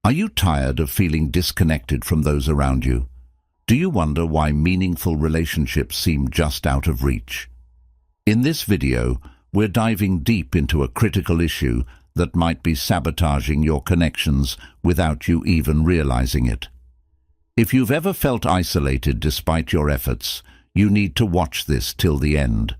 Are you tired of feeling disconnected from those around you? Do you wonder why meaningful relationships seem just out of reach? In this video, we're diving deep into a critical issue that might be sabotaging your connections without you even realizing it. If you've ever felt isolated despite your efforts, you need to watch this till the end.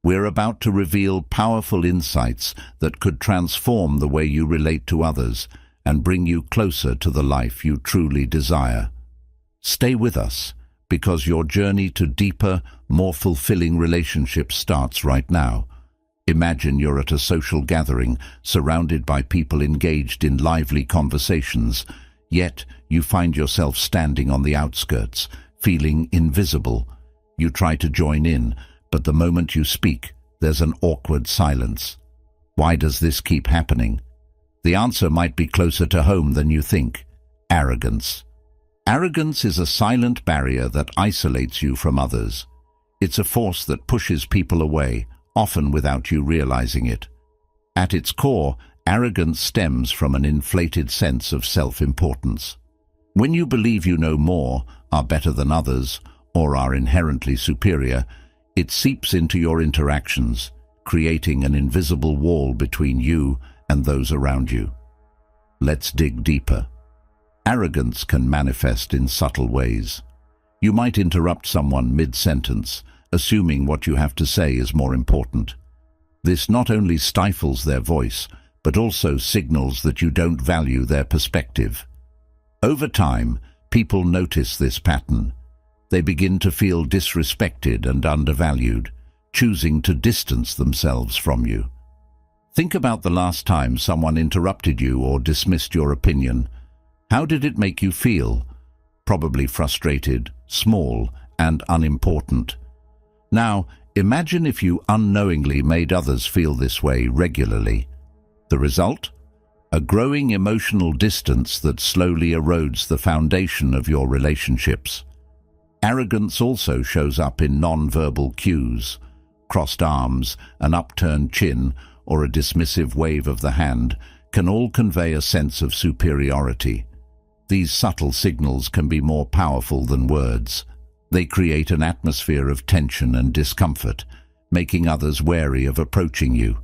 We're about to reveal powerful insights that could transform the way you relate to others and bring you closer to the life you truly desire. Stay with us, because your journey to deeper, more fulfilling relationships starts right now. Imagine you're at a social gathering, surrounded by people engaged in lively conversations, yet you find yourself standing on the outskirts, feeling invisible. You try to join in, but the moment you speak, there's an awkward silence. Why does this keep happening? The answer might be closer to home than you think. Arrogance. Arrogance is a silent barrier that isolates you from others. It's a force that pushes people away, often without you realizing it. At its core, arrogance stems from an inflated sense of self-importance. When you believe you know more, are better than others, or are inherently superior, it seeps into your interactions, creating an invisible wall between you and those around you. Let's dig deeper. Arrogance can manifest in subtle ways. You might interrupt someone mid-sentence, assuming what you have to say is more important. This not only stifles their voice, but also signals that you don't value their perspective. Over time, people notice this pattern. They begin to feel disrespected and undervalued, choosing to distance themselves from you. Think about the last time someone interrupted you or dismissed your opinion. How did it make you feel? Probably frustrated, small, and unimportant. Now, imagine if you unknowingly made others feel this way regularly. The result? A growing emotional distance that slowly erodes the foundation of your relationships. Arrogance also shows up in non-verbal cues. Crossed arms, an upturned chin, or a dismissive wave of the hand can all convey a sense of superiority. These subtle signals can be more powerful than words. They create an atmosphere of tension and discomfort, making others wary of approaching you.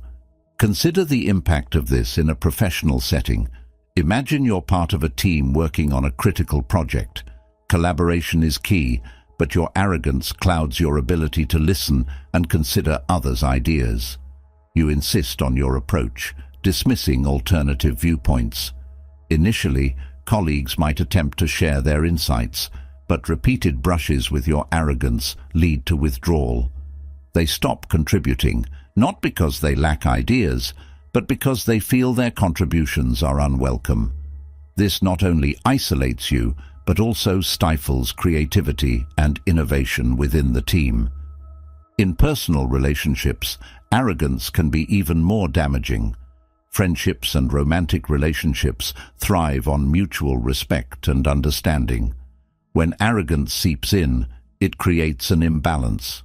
Consider the impact of this in a professional setting. Imagine you're part of a team working on a critical project. Collaboration is key, but your arrogance clouds your ability to listen and consider others' ideas. You insist on your approach, dismissing alternative viewpoints. Initially, colleagues might attempt to share their insights, but repeated brushes with your arrogance lead to withdrawal. They stop contributing, not because they lack ideas, but because they feel their contributions are unwelcome. This not only isolates you, but also stifles creativity and innovation within the team. In personal relationships, arrogance can be even more damaging. Friendships and romantic relationships thrive on mutual respect and understanding. When arrogance seeps in, it creates an imbalance.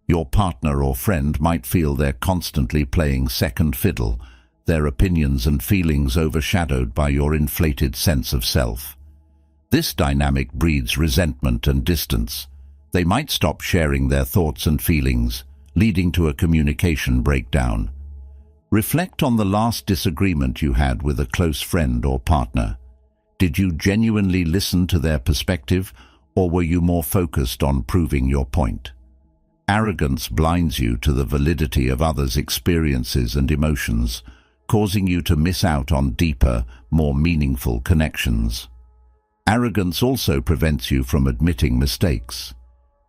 Your partner or friend might feel they're constantly playing second fiddle, their opinions and feelings overshadowed by your inflated sense of self. This dynamic breeds resentment and distance. They might stop sharing their thoughts and feelings, leading to a communication breakdown. Reflect on the last disagreement you had with a close friend or partner. Did you genuinely listen to their perspective, or were you more focused on proving your point? Arrogance blinds you to the validity of others' experiences and emotions, causing you to miss out on deeper, more meaningful connections. Arrogance also prevents you from admitting mistakes.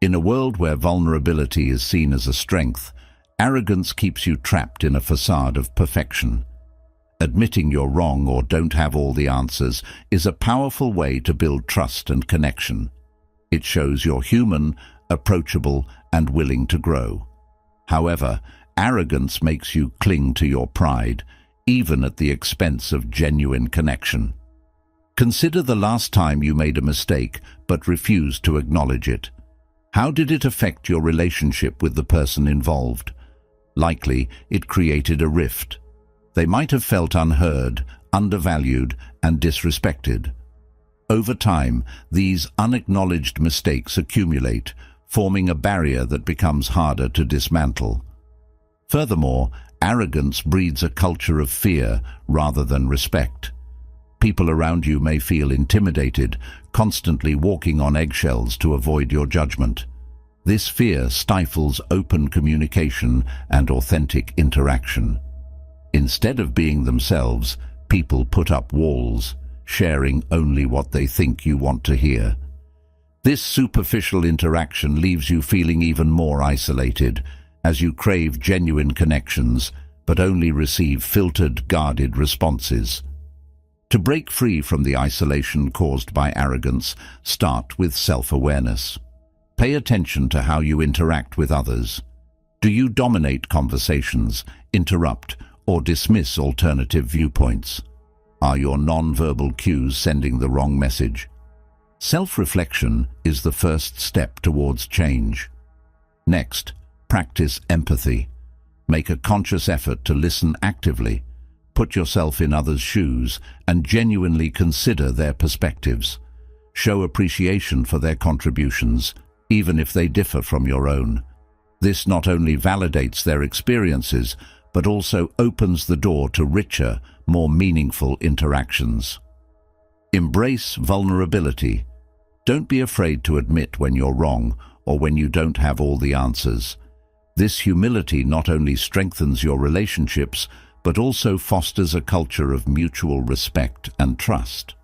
In a world where vulnerability is seen as a strength, arrogance keeps you trapped in a facade of perfection. Admitting you're wrong or don't have all the answers is a powerful way to build trust and connection. It shows you're human, approachable, and willing to grow. However, arrogance makes you cling to your pride, even at the expense of genuine connection. Consider the last time you made a mistake but refused to acknowledge it. How did it affect your relationship with the person involved? Likely, it created a rift. They might have felt unheard, undervalued, and disrespected. Over time, these unacknowledged mistakes accumulate, forming a barrier that becomes harder to dismantle. Furthermore, arrogance breeds a culture of fear rather than respect. People around you may feel intimidated, constantly walking on eggshells to avoid your judgment. This fear stifles open communication and authentic interaction. Instead of being themselves, people put up walls, sharing only what they think you want to hear. This superficial interaction leaves you feeling even more isolated, as you crave genuine connections, but only receive filtered, guarded responses. To break free from the isolation caused by arrogance, start with self-awareness. Pay attention to how you interact with others. Do you dominate conversations, interrupt, or dismiss alternative viewpoints? Are your non-verbal cues sending the wrong message? Self-reflection is the first step towards change. Next, practice empathy. Make a conscious effort to listen actively. Put yourself in others' shoes and genuinely consider their perspectives. Show appreciation for their contributions, even if they differ from your own. This not only validates their experiences, but also opens the door to richer, more meaningful interactions. Embrace vulnerability. Don't be afraid to admit when you're wrong or when you don't have all the answers. This humility not only strengthens your relationships, but also fosters a culture of mutual respect and trust.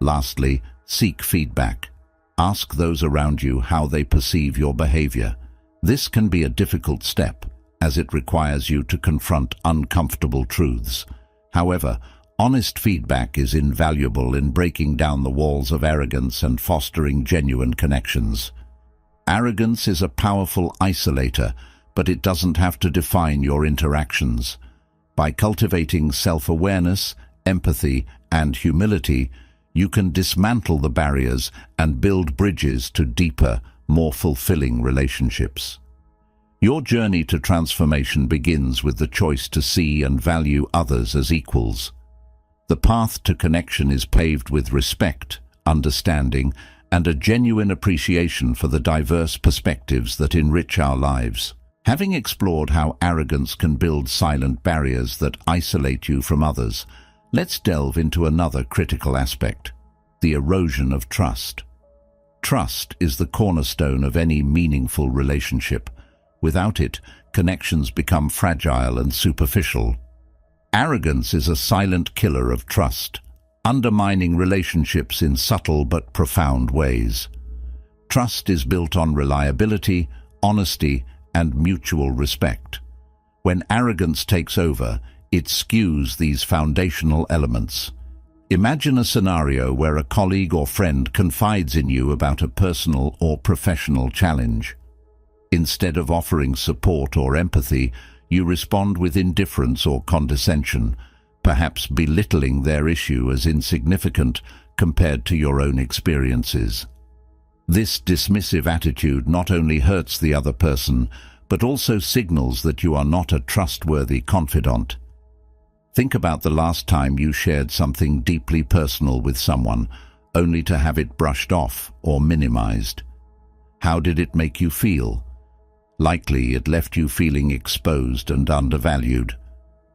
Lastly, seek feedback. Ask those around you how they perceive your behavior. This can be a difficult step, as it requires you to confront uncomfortable truths. However, honest feedback is invaluable in breaking down the walls of arrogance and fostering genuine connections. Arrogance is a powerful isolator, but it doesn't have to define your interactions. By cultivating self-awareness, empathy, and humility, you can dismantle the barriers and build bridges to deeper, more fulfilling relationships. Your journey to transformation begins with the choice to see and value others as equals. The path to connection is paved with respect, understanding, and a genuine appreciation for the diverse perspectives that enrich our lives. Having explored how arrogance can build silent barriers that isolate you from others, let's delve into another critical aspect: the erosion of trust. Trust is the cornerstone of any meaningful relationship. Without it, connections become fragile and superficial. Arrogance is a silent killer of trust, undermining relationships in subtle but profound ways. Trust is built on reliability, honesty, and mutual respect. When arrogance takes over, it skews these foundational elements. Imagine a scenario where a colleague or friend confides in you about a personal or professional challenge. Instead of offering support or empathy, you respond with indifference or condescension, perhaps belittling their issue as insignificant compared to your own experiences. This dismissive attitude not only hurts the other person, but also signals that you are not a trustworthy confidant. Think about the last time you shared something deeply personal with someone, only to have it brushed off or minimized. How did it make you feel? Likely it left you feeling exposed and undervalued.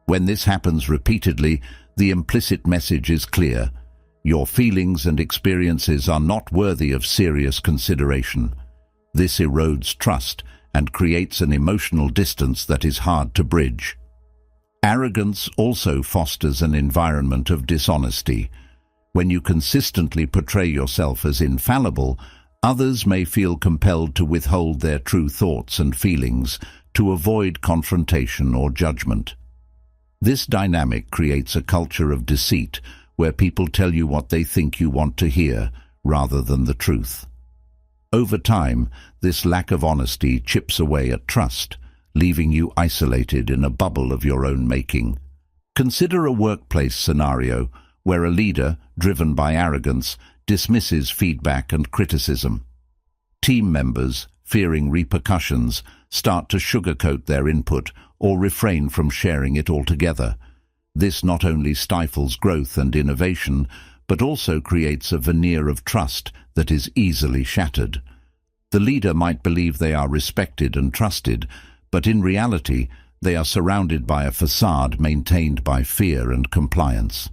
When this happens repeatedly, the implicit message is clear: your feelings and experiences are not worthy of serious consideration. This erodes trust and creates an emotional distance that is hard to bridge. Arrogance also fosters an environment of dishonesty. When you consistently portray yourself as infallible, others may feel compelled to withhold their true thoughts and feelings to avoid confrontation or judgment. This dynamic creates a culture of deceit where people tell you what they think you want to hear rather than the truth. Over time, this lack of honesty chips away at trust, leaving you isolated in a bubble of your own making. Consider a workplace scenario where a leader, driven by arrogance, dismisses feedback and criticism. Team members, fearing repercussions, start to sugarcoat their input or refrain from sharing it altogether. This not only stifles growth and innovation, but also creates a veneer of trust that is easily shattered. The leader might believe they are respected and trusted, but in reality, they are surrounded by a facade maintained by fear and compliance.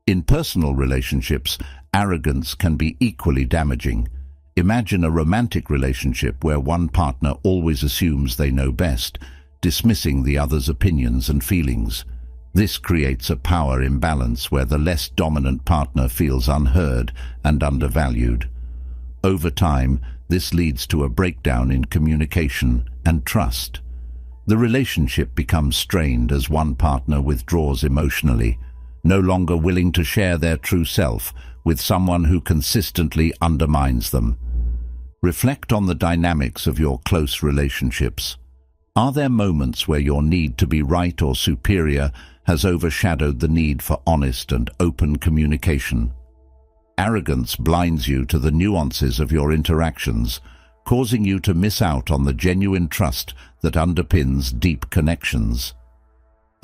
In personal relationships, arrogance can be equally damaging. Imagine a romantic relationship where one partner always assumes they know best, dismissing the other's opinions and feelings. This creates a power imbalance where the less dominant partner feels unheard and undervalued. Over time, this leads to a breakdown in communication and trust. The relationship becomes strained as one partner withdraws emotionally, no longer willing to share their true self with someone who consistently undermines them. Reflect on the dynamics of your close relationships. Are there moments where your need to be right or superior has overshadowed the need for honest and open communication? Arrogance blinds you to the nuances of your interactions, causing you to miss out on the genuine trust that underpins deep connections.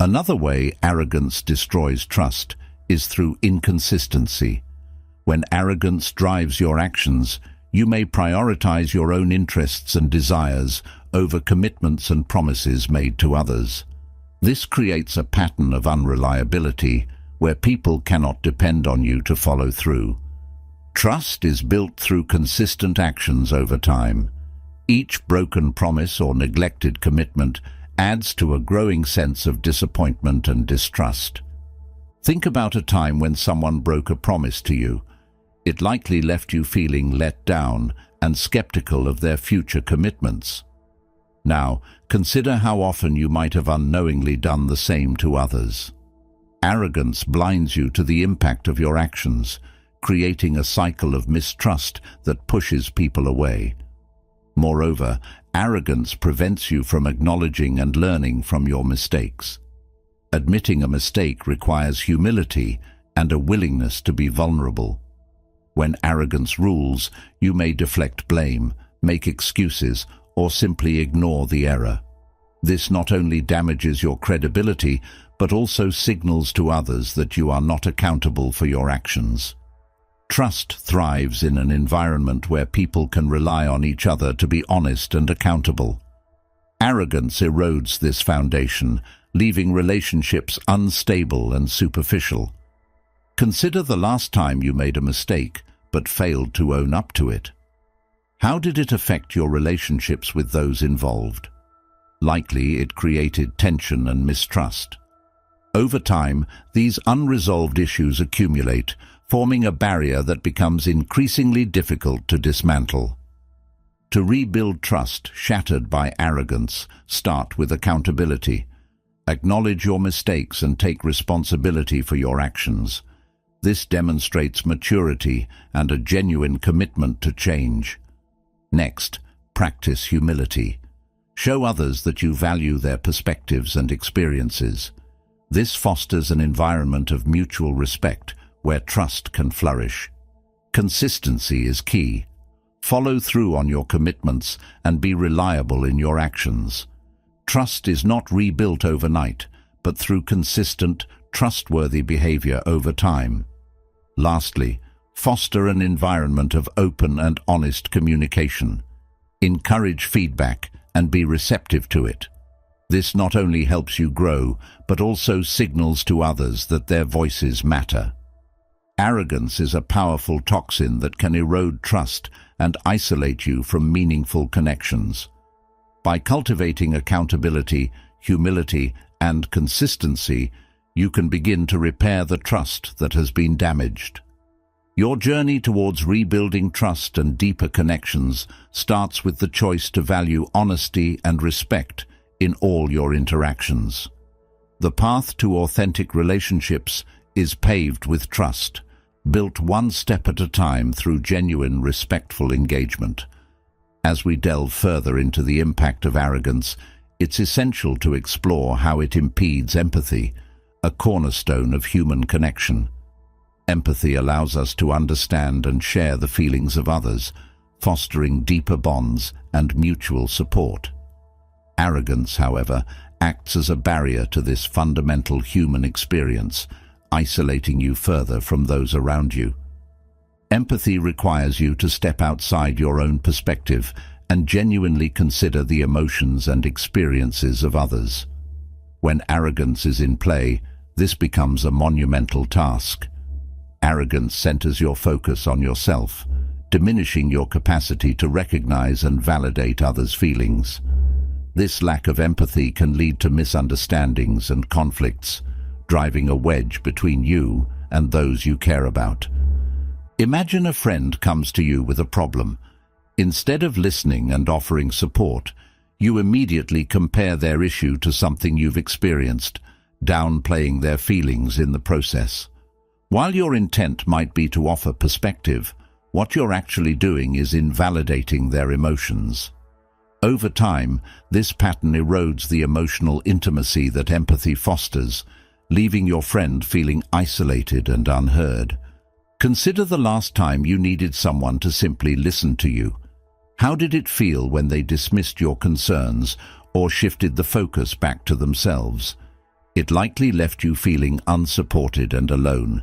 Another way arrogance destroys trust is through inconsistency. When arrogance drives your actions, you may prioritize your own interests and desires over commitments and promises made to others. This creates a pattern of unreliability where people cannot depend on you to follow through. Trust is built through consistent actions over time. Each broken promise or neglected commitment adds to a growing sense of disappointment and distrust. Think about a time when someone broke a promise to you. It likely left you feeling let down and skeptical of their future commitments. Now, consider how often you might have unknowingly done the same to others. Arrogance blinds you to the impact of your actions, creating a cycle of mistrust that pushes people away. Moreover, arrogance prevents you from acknowledging and learning from your mistakes. Admitting a mistake requires humility and a willingness to be vulnerable. When arrogance rules, you may deflect blame, make excuses, or simply ignore the error. This not only damages your credibility, but also signals to others that you are not accountable for your actions. Trust thrives in an environment where people can rely on each other to be honest and accountable. Arrogance erodes this foundation, leaving relationships unstable and superficial. Consider the last time you made a mistake, but failed to own up to it. How did it affect your relationships with those involved? Likely it created tension and mistrust. Over time, these unresolved issues accumulate, forming a barrier that becomes increasingly difficult to dismantle. To rebuild trust shattered by arrogance, start with accountability. Acknowledge your mistakes and take responsibility for your actions. This demonstrates maturity and a genuine commitment to change. Next, practice humility. Show others that you value their perspectives and experiences. This fosters an environment of mutual respect where trust can flourish. Consistency is key. Follow through on your commitments and be reliable in your actions. Trust is not rebuilt overnight, but through consistent, trustworthy behavior over time. Lastly, foster an environment of open and honest communication. Encourage feedback and be receptive to it. This not only helps you grow, but also signals to others that their voices matter. Arrogance is a powerful toxin that can erode trust and isolate you from meaningful connections. By cultivating accountability, humility, and consistency, you can begin to repair the trust that has been damaged. Your journey towards rebuilding trust and deeper connections starts with the choice to value honesty and respect in all your interactions. The path to authentic relationships is paved with trust, built one step at a time through genuine, respectful engagement. As we delve further into the impact of arrogance, it's essential to explore how it impedes empathy, a cornerstone of human connection. Empathy allows us to understand and share the feelings of others, fostering deeper bonds and mutual support. Arrogance, however, acts as a barrier to this fundamental human experience, isolating you further from those around you. Empathy requires you to step outside your own perspective and genuinely consider the emotions and experiences of others. When arrogance is in play, this becomes a monumental task. Arrogance centers your focus on yourself, diminishing your capacity to recognize and validate others' feelings. This lack of empathy can lead to misunderstandings and conflicts, driving a wedge between you and those you care about. Imagine a friend comes to you with a problem. Instead of listening and offering support, you immediately compare their issue to something you've experienced, downplaying their feelings in the process. While your intent might be to offer perspective, what you're actually doing is invalidating their emotions. Over time, this pattern erodes the emotional intimacy that empathy fosters, leaving your friend feeling isolated and unheard. Consider the last time you needed someone to simply listen to you. How did it feel when they dismissed your concerns or shifted the focus back to themselves? It likely left you feeling unsupported and alone.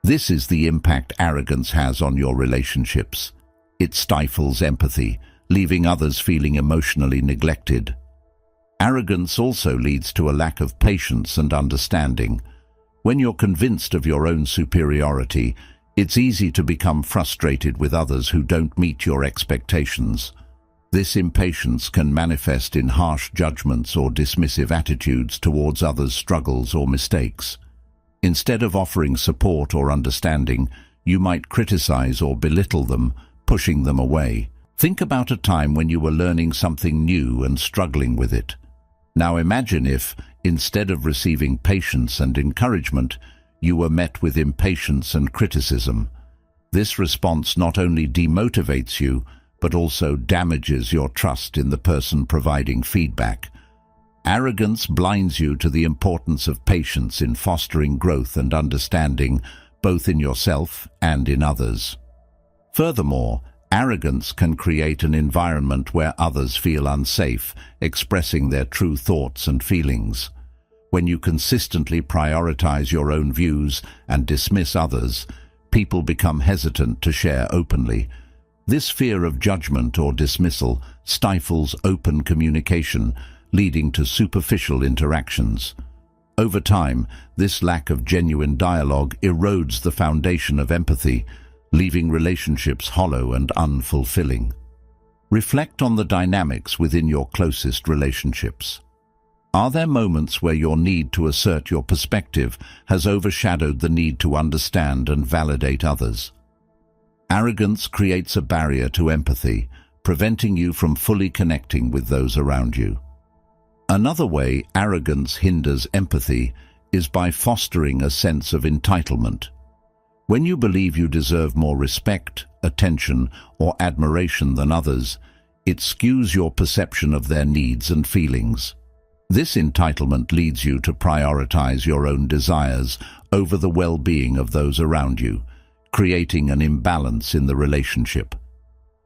This is the impact arrogance has on your relationships. It stifles empathy, leaving others feeling emotionally neglected. Arrogance also leads to a lack of patience and understanding. When you're convinced of your own superiority, it's easy to become frustrated with others who don't meet your expectations. This impatience can manifest in harsh judgments or dismissive attitudes towards others' struggles or mistakes. Instead of offering support or understanding, you might criticize or belittle them, pushing them away. Think about a time when you were learning something new and struggling with it. Now imagine if, instead of receiving patience and encouragement, you were met with impatience and criticism. This response not only demotivates you, but also damages your trust in the person providing feedback. Arrogance blinds you to the importance of patience in fostering growth and understanding, both in yourself and in others. Furthermore, arrogance can create an environment where others feel unsafe, expressing their true thoughts and feelings. When you consistently prioritize your own views and dismiss others, people become hesitant to share openly. This fear of judgment or dismissal stifles open communication, leading to superficial interactions. Over time, this lack of genuine dialogue erodes the foundation of empathy, leaving relationships hollow and unfulfilling. Reflect on the dynamics within your closest relationships. Are there moments where your need to assert your perspective has overshadowed the need to understand and validate others? Arrogance creates a barrier to empathy, preventing you from fully connecting with those around you. Another way arrogance hinders empathy is by fostering a sense of entitlement. When you believe you deserve more respect, attention, or admiration than others, it skews your perception of their needs and feelings. This entitlement leads you to prioritize your own desires over the well-being of those around you, creating an imbalance in the relationship.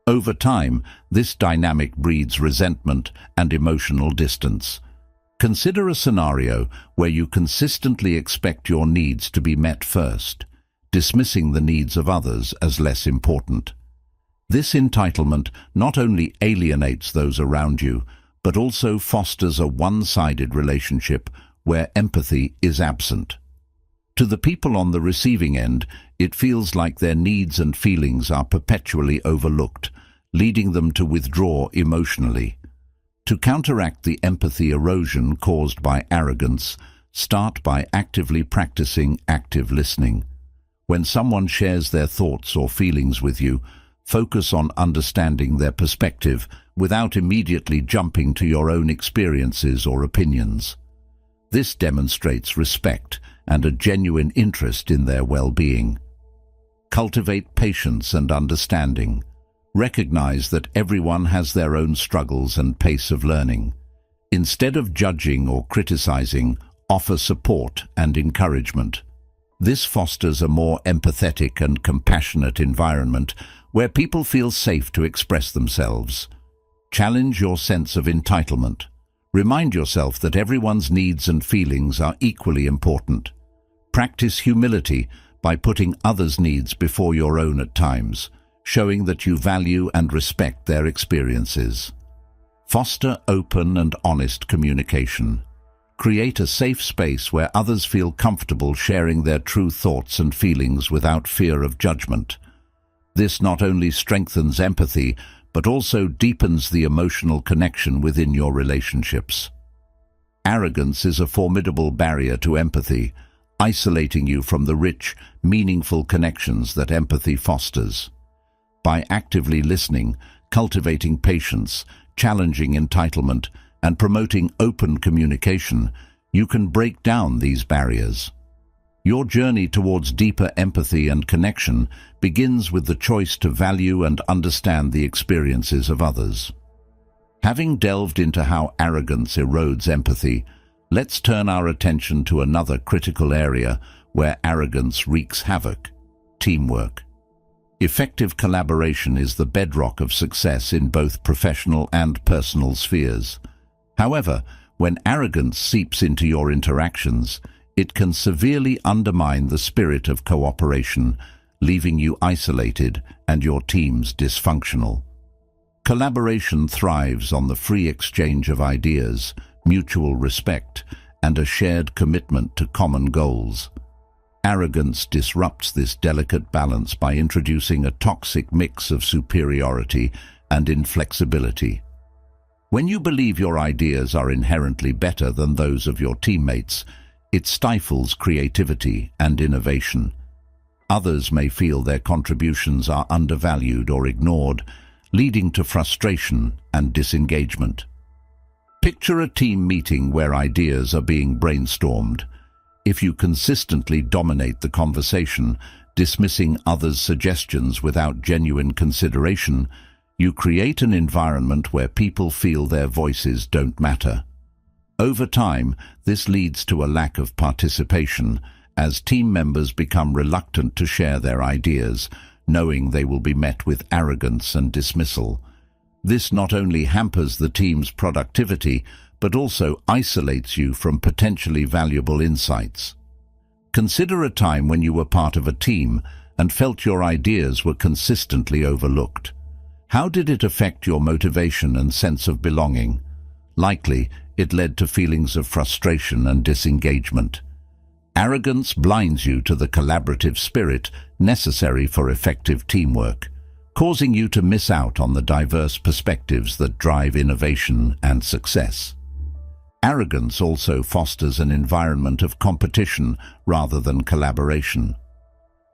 Over time, this dynamic breeds resentment and emotional distance. Consider a scenario where you consistently expect your needs to be met first, dismissing the needs of others as less important. This entitlement not only alienates those around you, but also fosters a one-sided relationship where empathy is absent. To the people on the receiving end, it feels like their needs and feelings are perpetually overlooked, leading them to withdraw emotionally. To counteract the empathy erosion caused by arrogance, start by actively practicing active listening. When someone shares their thoughts or feelings with you, focus on understanding their perspective without immediately jumping to your own experiences or opinions. This demonstrates respect and a genuine interest in their well-being. Cultivate patience and understanding. Recognize that everyone has their own struggles and pace of learning. Instead of judging or criticizing, offer support and encouragement. This fosters a more empathetic and compassionate environment where people feel safe to express themselves. Challenge your sense of entitlement. Remind yourself that everyone's needs and feelings are equally important. Practice humility by putting others' needs before your own at times, showing that you value and respect their experiences. Foster open and honest communication. Create a safe space where others feel comfortable sharing their true thoughts and feelings without fear of judgment. This not only strengthens empathy, but also deepens the emotional connection within your relationships. Arrogance is a formidable barrier to empathy, isolating you from the rich, meaningful connections that empathy fosters. By actively listening, cultivating patience, challenging entitlement, and promoting open communication, you can break down these barriers. Your journey towards deeper empathy and connection begins with the choice to value and understand the experiences of others. Having delved into how arrogance erodes empathy, let's turn our attention to another critical area where arrogance wreaks havoc: teamwork. Effective collaboration is the bedrock of success in both professional and personal spheres. However, when arrogance seeps into your interactions, it can severely undermine the spirit of cooperation, leaving you isolated and your teams dysfunctional. Collaboration thrives on the free exchange of ideas, mutual respect, and a shared commitment to common goals. Arrogance disrupts this delicate balance by introducing a toxic mix of superiority and inflexibility. When you believe your ideas are inherently better than those of your teammates, it stifles creativity and innovation. Others may feel their contributions are undervalued or ignored, leading to frustration and disengagement. Picture a team meeting where ideas are being brainstormed. If you consistently dominate the conversation, dismissing others' suggestions without genuine consideration, you create an environment where people feel their voices don't matter. Over time, this leads to a lack of participation, as team members become reluctant to share their ideas, knowing they will be met with arrogance and dismissal. This not only hampers the team's productivity, but also isolates you from potentially valuable insights. Consider a time when you were part of a team and felt your ideas were consistently overlooked. How did it affect your motivation and sense of belonging? Likely, it led to feelings of frustration and disengagement. Arrogance blinds you to the collaborative spirit necessary for effective teamwork, causing you to miss out on the diverse perspectives that drive innovation and success. Arrogance also fosters an environment of competition rather than collaboration.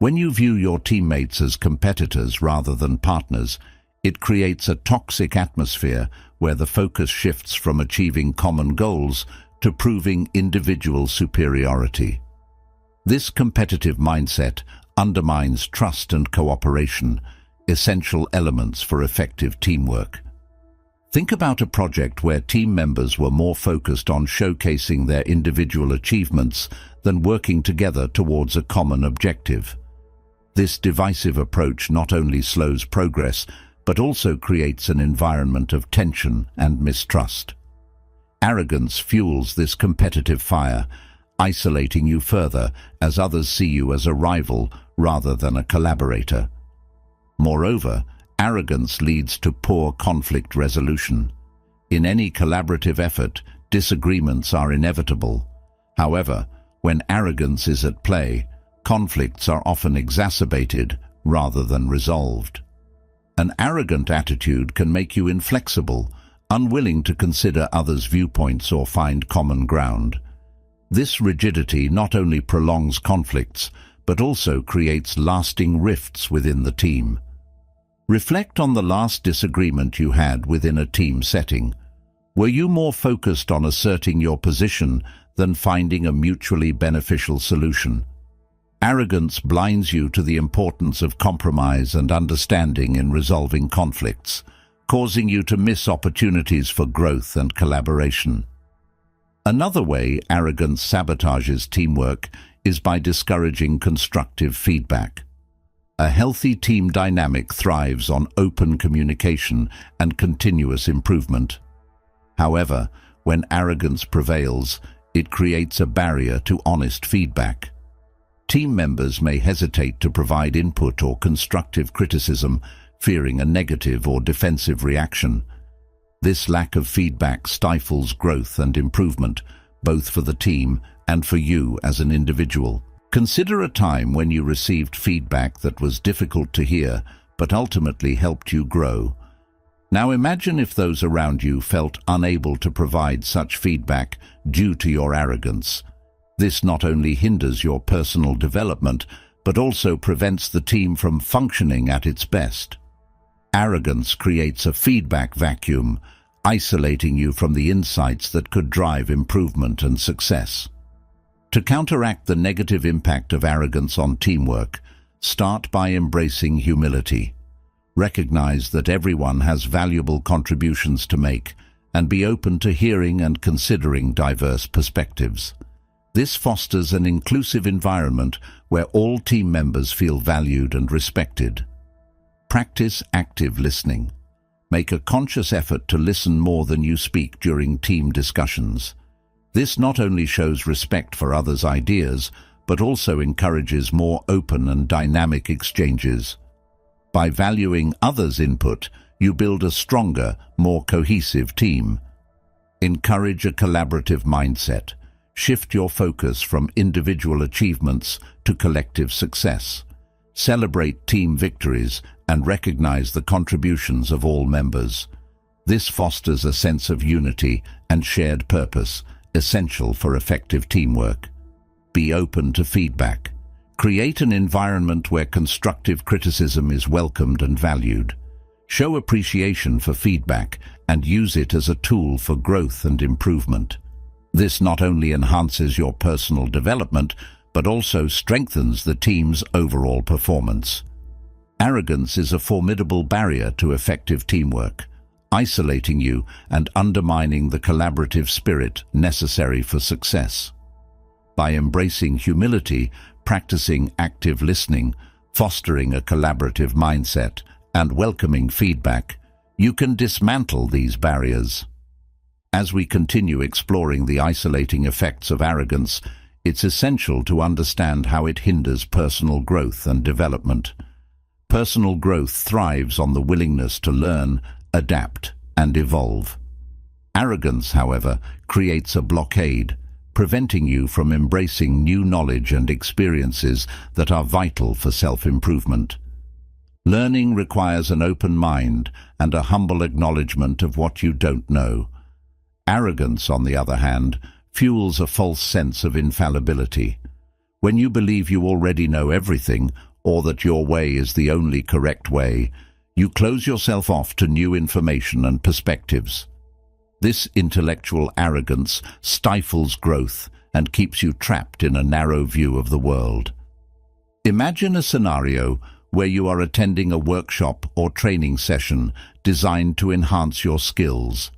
When you view your teammates as competitors rather than partners, it creates a toxic atmosphere where the focus shifts from achieving common goals to proving individual superiority. This competitive mindset undermines trust and cooperation, essential elements for effective teamwork. Think about a project where team members were more focused on showcasing their individual achievements than working together towards a common objective. This divisive approach not only slows progress, but also creates an environment of tension and mistrust. Arrogance fuels this competitive fire, isolating you further as others see you as a rival rather than a collaborator. Moreover, arrogance leads to poor conflict resolution. In any collaborative effort, disagreements are inevitable. However, when arrogance is at play, conflicts are often exacerbated rather than resolved. An arrogant attitude can make you inflexible, unwilling to consider others' viewpoints or find common ground. This rigidity not only prolongs conflicts, but also creates lasting rifts within the team. Reflect on the last disagreement you had within a team setting. Were you more focused on asserting your position than finding a mutually beneficial solution? Arrogance blinds you to the importance of compromise and understanding in resolving conflicts, causing you to miss opportunities for growth and collaboration. Another way arrogance sabotages teamwork is by discouraging constructive feedback. A healthy team dynamic thrives on open communication and continuous improvement. However, when arrogance prevails, it creates a barrier to honest feedback. Team members may hesitate to provide input or constructive criticism, fearing a negative or defensive reaction. This lack of feedback stifles growth and improvement, both for the team and for you as an individual. Consider a time when you received feedback that was difficult to hear, but ultimately helped you grow. Now imagine if those around you felt unable to provide such feedback due to your arrogance. This not only hinders your personal development, but also prevents the team from functioning at its best. Arrogance creates a feedback vacuum, isolating you from the insights that could drive improvement and success. To counteract the negative impact of arrogance on teamwork, start by embracing humility. Recognize that everyone has valuable contributions to make, and be open to hearing and considering diverse perspectives. This fosters an inclusive environment where all team members feel valued and respected. Practice active listening. Make a conscious effort to listen more than you speak during team discussions. This not only shows respect for others' ideas, but also encourages more open and dynamic exchanges. By valuing others' input, you build a stronger, more cohesive team. Encourage a collaborative mindset. Shift your focus from individual achievements to collective success. Celebrate team victories and recognize the contributions of all members. This fosters a sense of unity and shared purpose, essential for effective teamwork. Be open to feedback. Create an environment where constructive criticism is welcomed and valued. Show appreciation for feedback and use it as a tool for growth and improvement. This not only enhances your personal development, but also strengthens the team's overall performance. Arrogance is a formidable barrier to effective teamwork, isolating you and undermining the collaborative spirit necessary for success. By embracing humility, practicing active listening, fostering a collaborative mindset, and welcoming feedback, you can dismantle these barriers. As we continue exploring the isolating effects of arrogance, it's essential to understand how it hinders personal growth and development. Personal growth thrives on the willingness to learn, adapt, and evolve. Arrogance, however, creates a blockade, preventing you from embracing new knowledge and experiences that are vital for self-improvement. Learning requires an open mind and a humble acknowledgement of what you don't know. Arrogance, on the other hand, fuels a false sense of infallibility. When you believe you already know everything, or that your way is the only correct way, you close yourself off to new information and perspectives. This intellectual arrogance stifles growth and keeps you trapped in a narrow view of the world. Imagine a scenario where you are attending a workshop or training session designed to enhance your skills.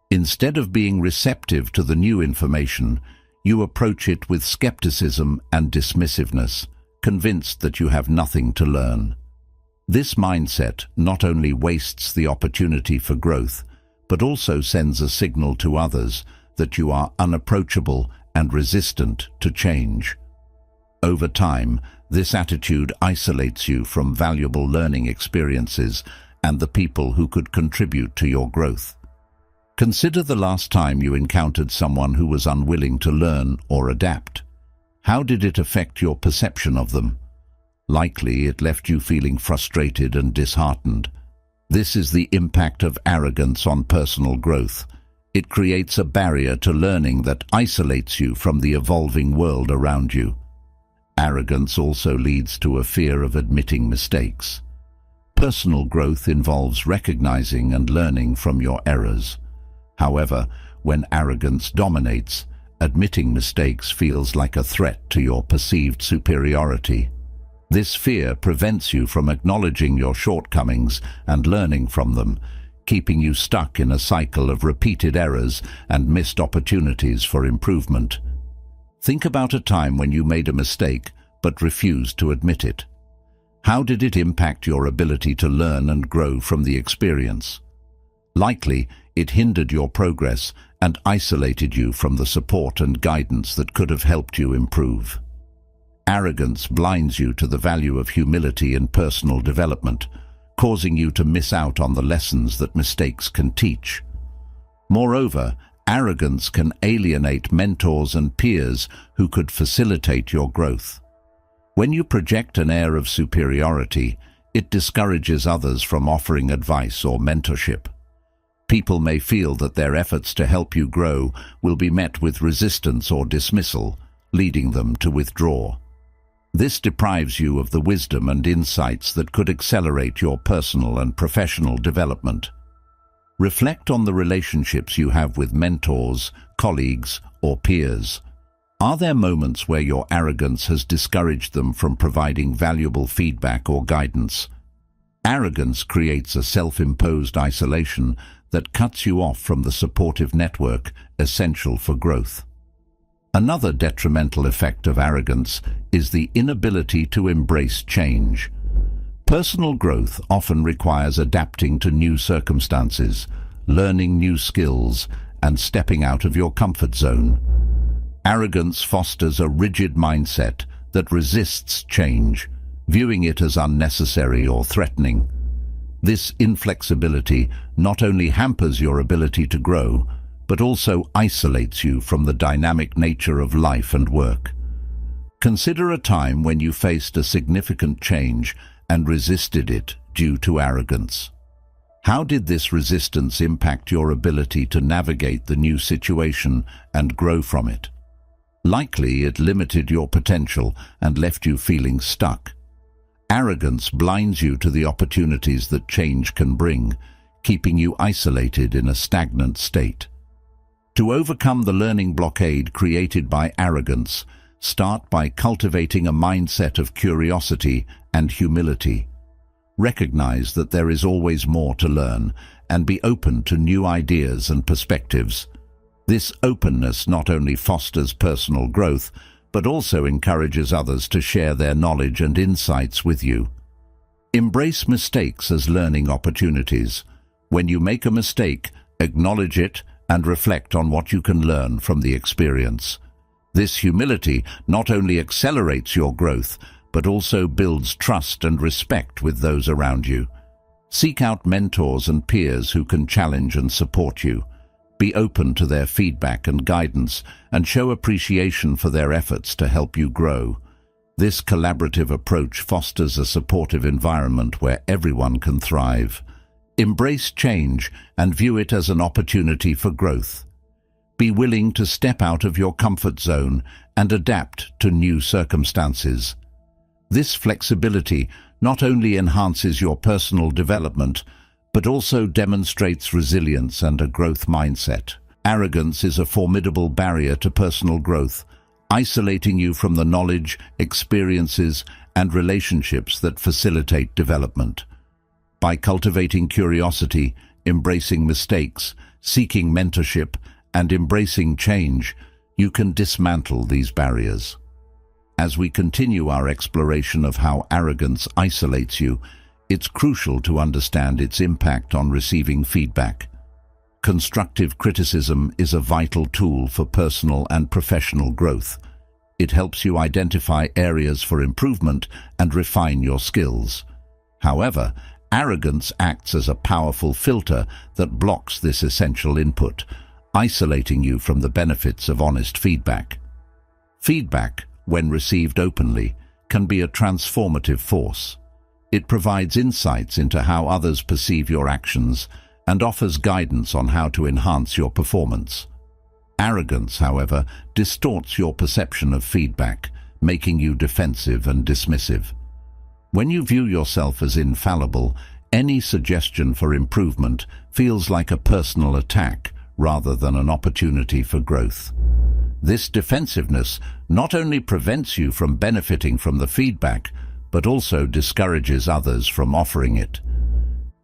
Instead of being receptive to the new information, you approach it with skepticism and dismissiveness, convinced that you have nothing to learn. This mindset not only wastes the opportunity for growth, but also sends a signal to others that you are unapproachable and resistant to change. Over time, this attitude isolates you from valuable learning experiences and the people who could contribute to your growth. Consider the last time you encountered someone who was unwilling to learn or adapt. How did it affect your perception of them? Likely it left you feeling frustrated and disheartened. This is the impact of arrogance on personal growth. It creates a barrier to learning that isolates you from the evolving world around you. Arrogance also leads to a fear of admitting mistakes. Personal growth involves recognizing and learning from your errors. However, when arrogance dominates, admitting mistakes feels like a threat to your perceived superiority. This fear prevents you from acknowledging your shortcomings and learning from them, keeping you stuck in a cycle of repeated errors and missed opportunities for improvement. Think about a time when you made a mistake but refused to admit it. How did it impact your ability to learn and grow from the experience? Likely, it hindered your progress and isolated you from the support and guidance that could have helped you improve. Arrogance blinds you to the value of humility in personal development, causing you to miss out on the lessons that mistakes can teach. Moreover, arrogance can alienate mentors and peers who could facilitate your growth. When you project an air of superiority, it discourages others from offering advice or mentorship. People may feel that their efforts to help you grow will be met with resistance or dismissal, leading them to withdraw. This deprives you of the wisdom and insights that could accelerate your personal and professional development. Reflect on the relationships you have with mentors, colleagues, or peers. Are there moments where your arrogance has discouraged them from providing valuable feedback or guidance? Arrogance creates a self-imposed isolation that cuts you off from the supportive network essential for growth. Another detrimental effect of arrogance is the inability to embrace change. Personal growth often requires adapting to new circumstances, learning new skills, and stepping out of your comfort zone. Arrogance fosters a rigid mindset that resists change, viewing it as unnecessary or threatening. This inflexibility not only hampers your ability to grow, but also isolates you from the dynamic nature of life and work. Consider a time when you faced a significant change and resisted it due to arrogance. How did this resistance impact your ability to navigate the new situation and grow from it? Likely it limited your potential and left you feeling stuck. Arrogance blinds you to the opportunities that change can bring, keeping you isolated in a stagnant state. To overcome the learning blockade created by arrogance, start by cultivating a mindset of curiosity and humility. Recognize that there is always more to learn and be open to new ideas and perspectives. This openness not only fosters personal growth, but also encourages others to share their knowledge and insights with you. Embrace mistakes as learning opportunities. When you make a mistake, acknowledge it and reflect on what you can learn from the experience. This humility not only accelerates your growth, but also builds trust and respect with those around you. Seek out mentors and peers who can challenge and support you. Be open to their feedback and guidance, and show appreciation for their efforts to help you grow. This collaborative approach fosters a supportive environment where everyone can thrive. Embrace change and view it as an opportunity for growth. Be willing to step out of your comfort zone and adapt to new circumstances. This flexibility not only enhances your personal development, but also demonstrates resilience and a growth mindset. Arrogance is a formidable barrier to personal growth, isolating you from the knowledge, experiences, and relationships that facilitate development. By cultivating curiosity, embracing mistakes, seeking mentorship, and embracing change, you can dismantle these barriers. As we continue our exploration of how arrogance isolates you, it's crucial to understand its impact on receiving feedback. Constructive criticism is a vital tool for personal and professional growth. It helps you identify areas for improvement and refine your skills. However, arrogance acts as a powerful filter that blocks this essential input, isolating you from the benefits of honest feedback. Feedback, when received openly, can be a transformative force. It provides insights into how others perceive your actions and offers guidance on how to enhance your performance. Arrogance, however, distorts your perception of feedback, making you defensive and dismissive. When you view yourself as infallible, any suggestion for improvement feels like a personal attack rather than an opportunity for growth. This defensiveness not only prevents you from benefiting from the feedback, but also discourages others from offering it.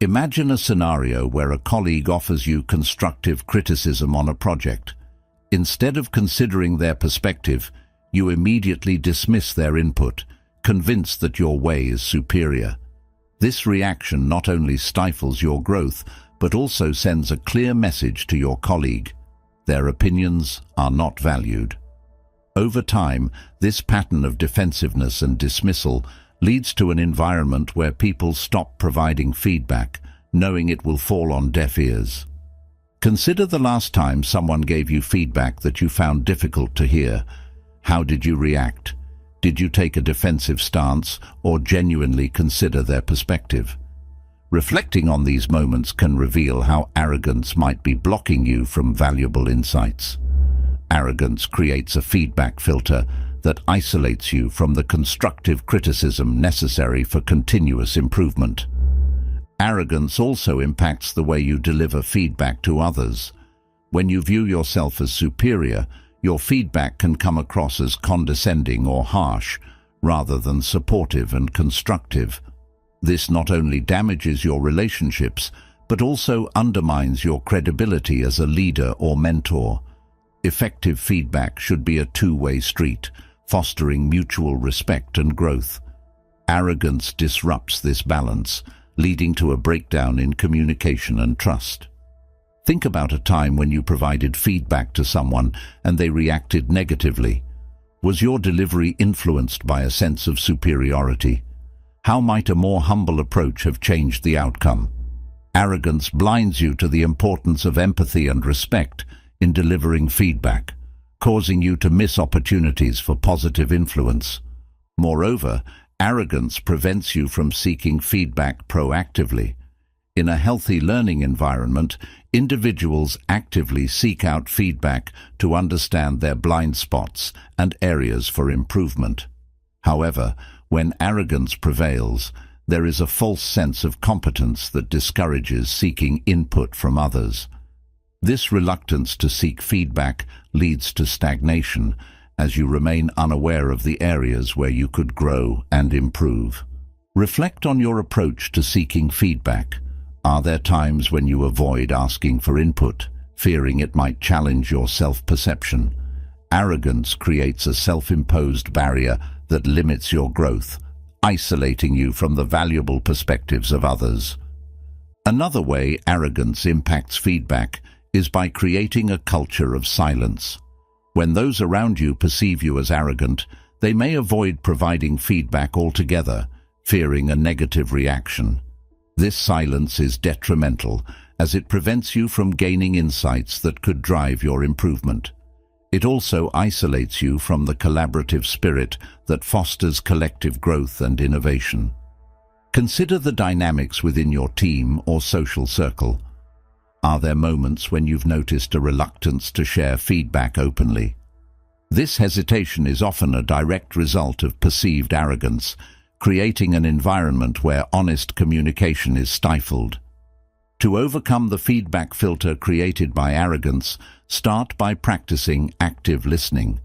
Imagine a scenario where a colleague offers you constructive criticism on a project. Instead of considering their perspective, you immediately dismiss their input, convinced that your way is superior. This reaction not only stifles your growth, but also sends a clear message to your colleague. Their opinions are not valued. Over time, this pattern of defensiveness and dismissal leads to an environment where people stop providing feedback, knowing it will fall on deaf ears. Consider the last time someone gave you feedback that you found difficult to hear. How did you react? Did you take a defensive stance or genuinely consider their perspective? Reflecting on these moments can reveal how arrogance might be blocking you from valuable insights. Arrogance creates a feedback filter that isolates you from the constructive criticism necessary for continuous improvement. Arrogance also impacts the way you deliver feedback to others. When you view yourself as superior, your feedback can come across as condescending or harsh, rather than supportive and constructive. This not only damages your relationships, but also undermines your credibility as a leader or mentor. Effective feedback should be a two-way street, fostering mutual respect and growth. Arrogance disrupts this balance, leading to a breakdown in communication and trust. Think about a time when you provided feedback to someone and they reacted negatively. Was your delivery influenced by a sense of superiority? How might a more humble approach have changed the outcome? Arrogance blinds you to the importance of empathy and respect in delivering feedback, causing you to miss opportunities for positive influence. Moreover, arrogance prevents you from seeking feedback proactively. In a healthy learning environment, individuals actively seek out feedback to understand their blind spots and areas for improvement. However, when arrogance prevails, there is a false sense of competence that discourages seeking input from others. This reluctance to seek feedback leads to stagnation, as you remain unaware of the areas where you could grow and improve. Reflect on your approach to seeking feedback. Are there times when you avoid asking for input, fearing it might challenge your self-perception? Arrogance creates a self-imposed barrier that limits your growth, isolating you from the valuable perspectives of others. Another way arrogance impacts feedback is by creating a culture of silence. When those around you perceive you as arrogant, they may avoid providing feedback altogether, fearing a negative reaction. This silence is detrimental, as it prevents you from gaining insights that could drive your improvement. It also isolates you from the collaborative spirit that fosters collective growth and innovation. Consider the dynamics within your team or social circle. Are there moments when you've noticed a reluctance to share feedback openly? This hesitation is often a direct result of perceived arrogance, creating an environment where honest communication is stifled. To overcome the feedback filter created by arrogance, start by practicing active listening.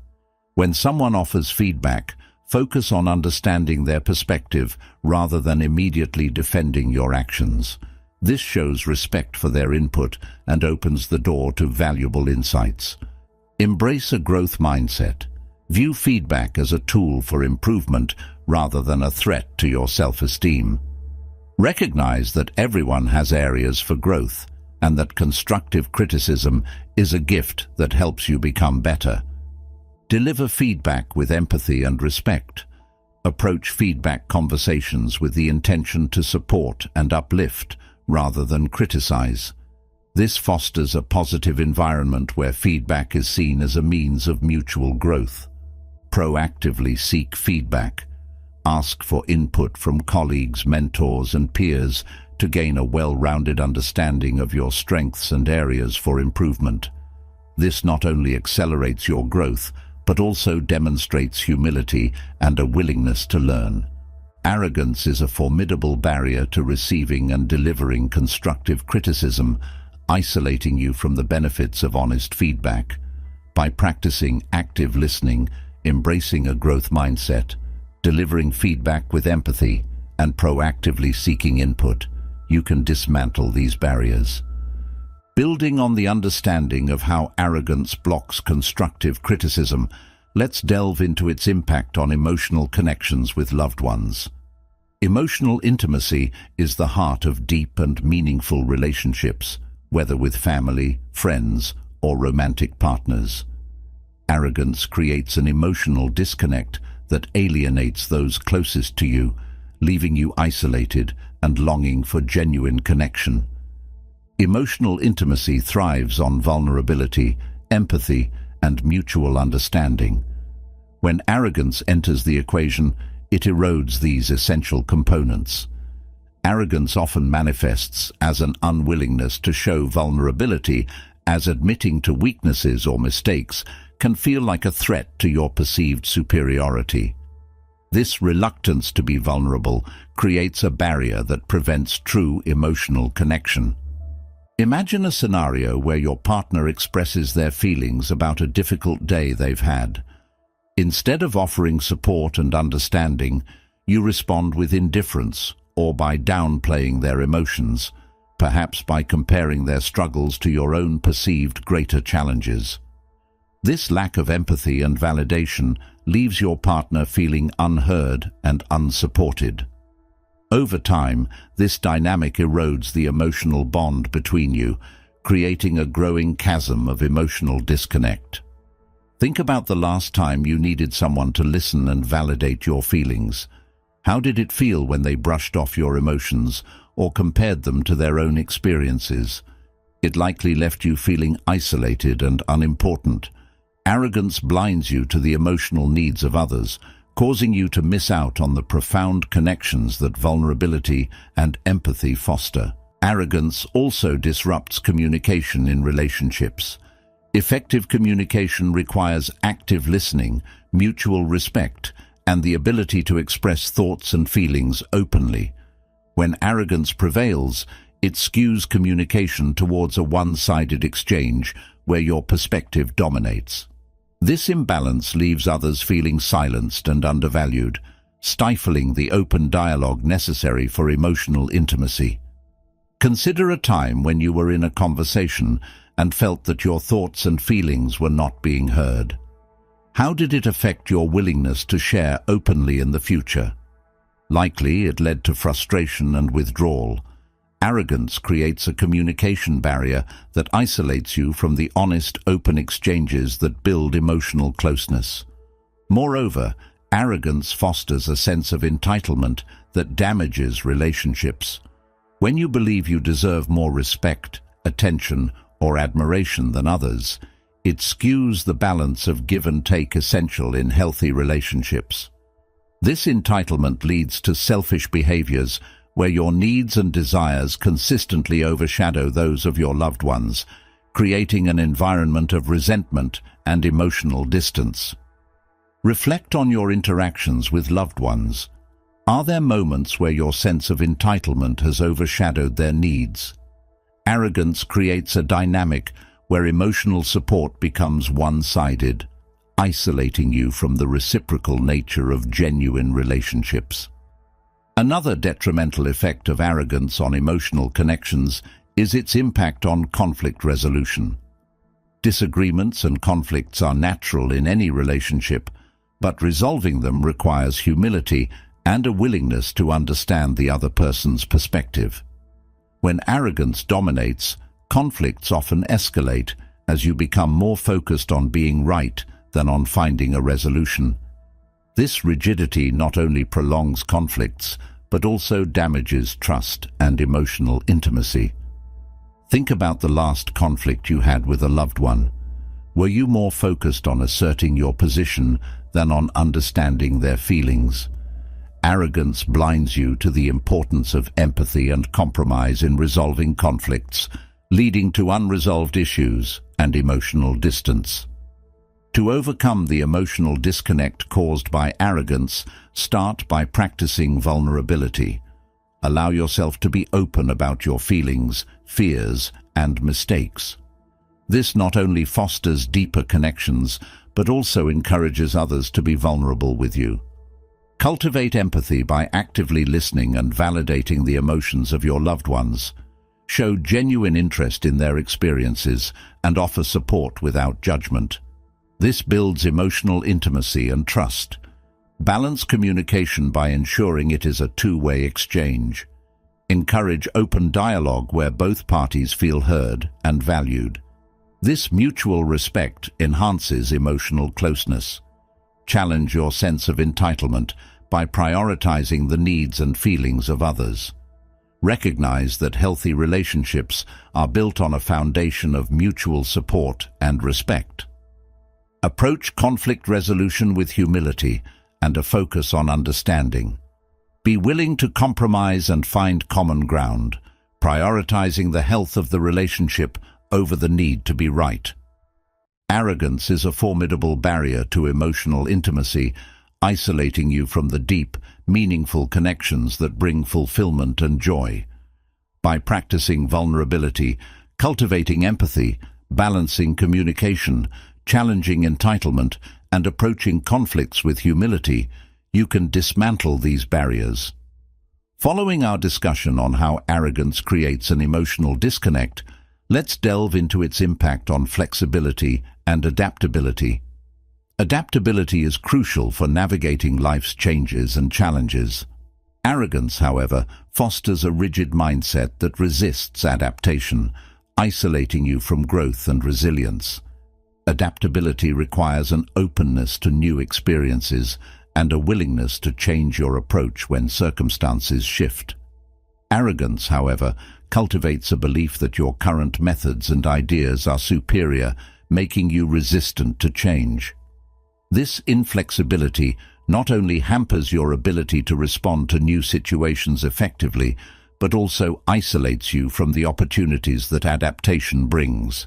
When someone offers feedback, focus on understanding their perspective rather than immediately defending your actions. This shows respect for their input and opens the door to valuable insights. Embrace a growth mindset. View feedback as a tool for improvement rather than a threat to your self-esteem. Recognize that everyone has areas for growth and that constructive criticism is a gift that helps you become better. Deliver feedback with empathy and respect. Approach feedback conversations with the intention to support and uplift rather than criticize. This fosters a positive environment where feedback is seen as a means of mutual growth. Proactively seek feedback. Ask for input from colleagues, mentors, and peers to gain a well-rounded understanding of your strengths and areas for improvement. This not only accelerates your growth, but also demonstrates humility and a willingness to learn. Arrogance is a formidable barrier to receiving and delivering constructive criticism, isolating you from the benefits of honest feedback. By practicing active listening, embracing a growth mindset, delivering feedback with empathy, and proactively seeking input, you can dismantle these barriers. Building on the understanding of how arrogance blocks constructive criticism, let's delve into its impact on emotional connections with loved ones. Emotional intimacy is the heart of deep and meaningful relationships, whether with family, friends, or romantic partners. Arrogance creates an emotional disconnect that alienates those closest to you, leaving you isolated and longing for genuine connection. Emotional intimacy thrives on vulnerability, empathy, and mutual understanding. When arrogance enters the equation, it erodes these essential components. Arrogance often manifests as an unwillingness to show vulnerability, as admitting to weaknesses or mistakes can feel like a threat to your perceived superiority. This reluctance to be vulnerable creates a barrier that prevents true emotional connection. Imagine a scenario where your partner expresses their feelings about a difficult day they've had. Instead of offering support and understanding, you respond with indifference or by downplaying their emotions, perhaps by comparing their struggles to your own perceived greater challenges. This lack of empathy and validation leaves your partner feeling unheard and unsupported. Over time, this dynamic erodes the emotional bond between you, creating a growing chasm of emotional disconnect. Think about the last time you needed someone to listen and validate your feelings. How did it feel when they brushed off your emotions or compared them to their own experiences? It likely left you feeling isolated and unimportant. Arrogance blinds you to the emotional needs of others, causing you to miss out on the profound connections that vulnerability and empathy foster. Arrogance also disrupts communication in relationships. Effective communication requires active listening, mutual respect, and the ability to express thoughts and feelings openly. When arrogance prevails, it skews communication towards a one-sided exchange where your perspective dominates. This imbalance leaves others feeling silenced and undervalued, stifling the open dialogue necessary for emotional intimacy. Consider a time when you were in a conversation and felt that your thoughts and feelings were not being heard. How did it affect your willingness to share openly in the future? Likely, it led to frustration and withdrawal. Arrogance creates a communication barrier that isolates you from the honest, open exchanges that build emotional closeness. Moreover, arrogance fosters a sense of entitlement that damages relationships. When you believe you deserve more respect, attention, or admiration than others, it skews the balance of give and take essential in healthy relationships. This entitlement leads to selfish behaviors where your needs and desires consistently overshadow those of your loved ones, creating an environment of resentment and emotional distance. Reflect on your interactions with loved ones. Are there moments where your sense of entitlement has overshadowed their needs? Arrogance creates a dynamic where emotional support becomes one-sided, isolating you from the reciprocal nature of genuine relationships. Another detrimental effect of arrogance on emotional connections is its impact on conflict resolution. Disagreements and conflicts are natural in any relationship, but resolving them requires humility and a willingness to understand the other person's perspective. When arrogance dominates, conflicts often escalate as you become more focused on being right than on finding a resolution. This rigidity not only prolongs conflicts, but also damages trust and emotional intimacy. Think about the last conflict you had with a loved one. Were you more focused on asserting your position than on understanding their feelings? Arrogance blinds you to the importance of empathy and compromise in resolving conflicts, leading to unresolved issues and emotional distance. To overcome the emotional disconnect caused by arrogance, start by practicing vulnerability. Allow yourself to be open about your feelings, fears, and mistakes. This not only fosters deeper connections, but also encourages others to be vulnerable with you. Cultivate empathy by actively listening and validating the emotions of your loved ones. Show genuine interest in their experiences and offer support without judgment. This builds emotional intimacy and trust. Balance communication by ensuring it is a two-way exchange. Encourage open dialogue where both parties feel heard and valued. This mutual respect enhances emotional closeness. Challenge your sense of entitlement by prioritizing the needs and feelings of others. Recognize that healthy relationships are built on a foundation of mutual support and respect. Approach conflict resolution with humility and a focus on understanding. Be willing to compromise and find common ground, prioritizing the health of the relationship over the need to be right. Arrogance is a formidable barrier to emotional intimacy, isolating you from the deep, meaningful connections that bring fulfillment and joy. By practicing vulnerability, cultivating empathy, balancing communication, challenging entitlement, and approaching conflicts with humility, you can dismantle these barriers. Following our discussion on how arrogance creates an emotional disconnect, let's delve into its impact on flexibility and adaptability. Adaptability is crucial for navigating life's changes and challenges. Arrogance, however, fosters a rigid mindset that resists adaptation, isolating you from growth and resilience. Adaptability requires an openness to new experiences and a willingness to change your approach when circumstances shift. Arrogance, however, cultivates a belief that your current methods and ideas are superior, making you resistant to change. This inflexibility not only hampers your ability to respond to new situations effectively, but also isolates you from the opportunities that adaptation brings.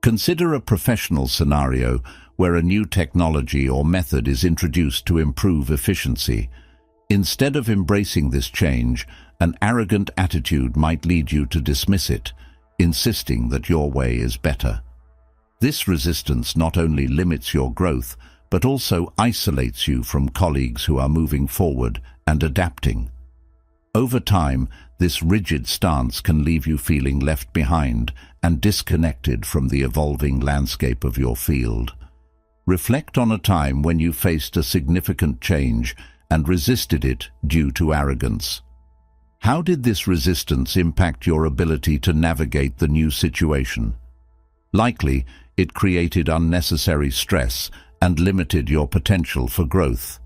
Consider a professional scenario where a new technology or method is introduced to improve efficiency. Instead of embracing this change, an arrogant attitude might lead you to dismiss it, insisting that your way is better. This resistance not only limits your growth, but also isolates you from colleagues who are moving forward and adapting. Over time, this rigid stance can leave you feeling left behind and disconnected from the evolving landscape of your field. Reflect on a time when you faced a significant change and resisted it due to arrogance. How did this resistance impact your ability to navigate the new situation? Likely, it created unnecessary stress and limited your potential for growth.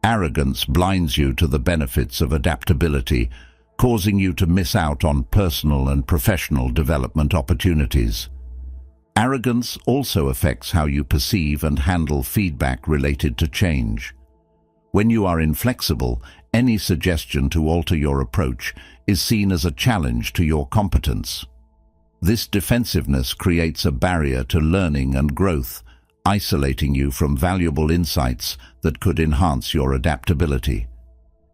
Arrogance blinds you to the benefits of adaptability, causing you to miss out on personal and professional development opportunities. Arrogance also affects how you perceive and handle feedback related to change. When you are inflexible, any suggestion to alter your approach is seen as a challenge to your competence. This defensiveness creates a barrier to learning and growth, isolating you from valuable insights that could enhance your adaptability.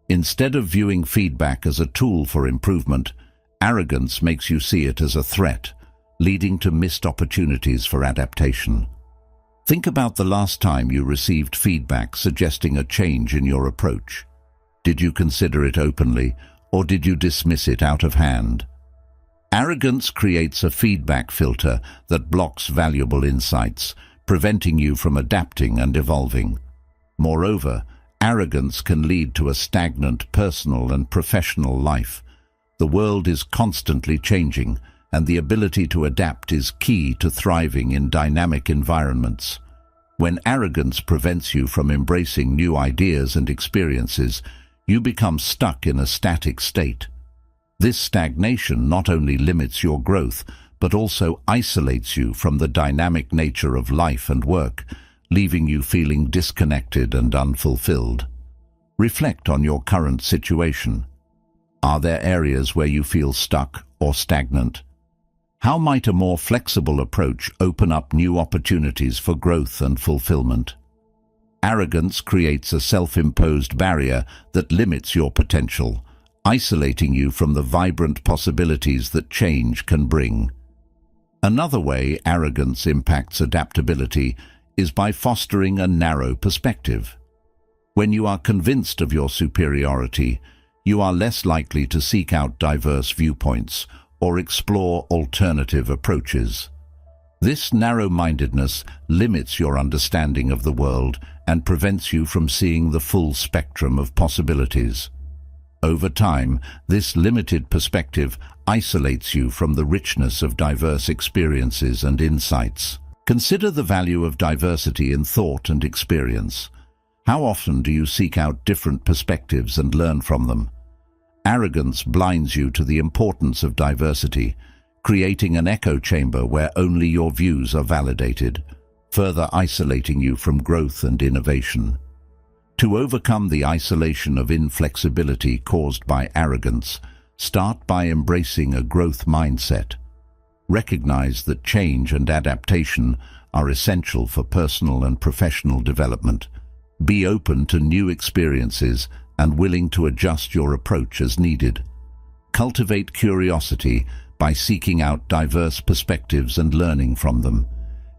Instead of viewing feedback as a tool for improvement, arrogance makes you see it as a threat, leading to missed opportunities for adaptation. Think about the last time you received feedback suggesting a change in your approach. Did you consider it openly, or did you dismiss it out of hand? Arrogance creates a feedback filter that blocks valuable insights, preventing you from adapting and evolving. Moreover, arrogance can lead to a stagnant personal and professional life. The world is constantly changing, and the ability to adapt is key to thriving in dynamic environments. When arrogance prevents you from embracing new ideas and experiences, you become stuck in a static state. This stagnation not only limits your growth, but also isolates you from the dynamic nature of life and work, leaving you feeling disconnected and unfulfilled. Reflect on your current situation. Are there areas where you feel stuck or stagnant? How might a more flexible approach open up new opportunities for growth and fulfillment? Arrogance creates a self-imposed barrier that limits your potential, isolating you from the vibrant possibilities that change can bring. Another way arrogance impacts adaptability is by fostering a narrow perspective. When you are convinced of your superiority, you are less likely to seek out diverse viewpoints or explore alternative approaches. This narrow-mindedness limits your understanding of the world and prevents you from seeing the full spectrum of possibilities. Over time, this limited perspective isolates you from the richness of diverse experiences and insights. Consider the value of diversity in thought and experience. How often do you seek out different perspectives and learn from them? Arrogance blinds you to the importance of diversity, creating an echo chamber where only your views are validated, further isolating you from growth and innovation. To overcome the isolation of inflexibility caused by arrogance, start by embracing a growth mindset. Recognize that change and adaptation are essential for personal and professional development. Be open to new experiences and willing to adjust your approach as needed. Cultivate curiosity by seeking out diverse perspectives and learning from them.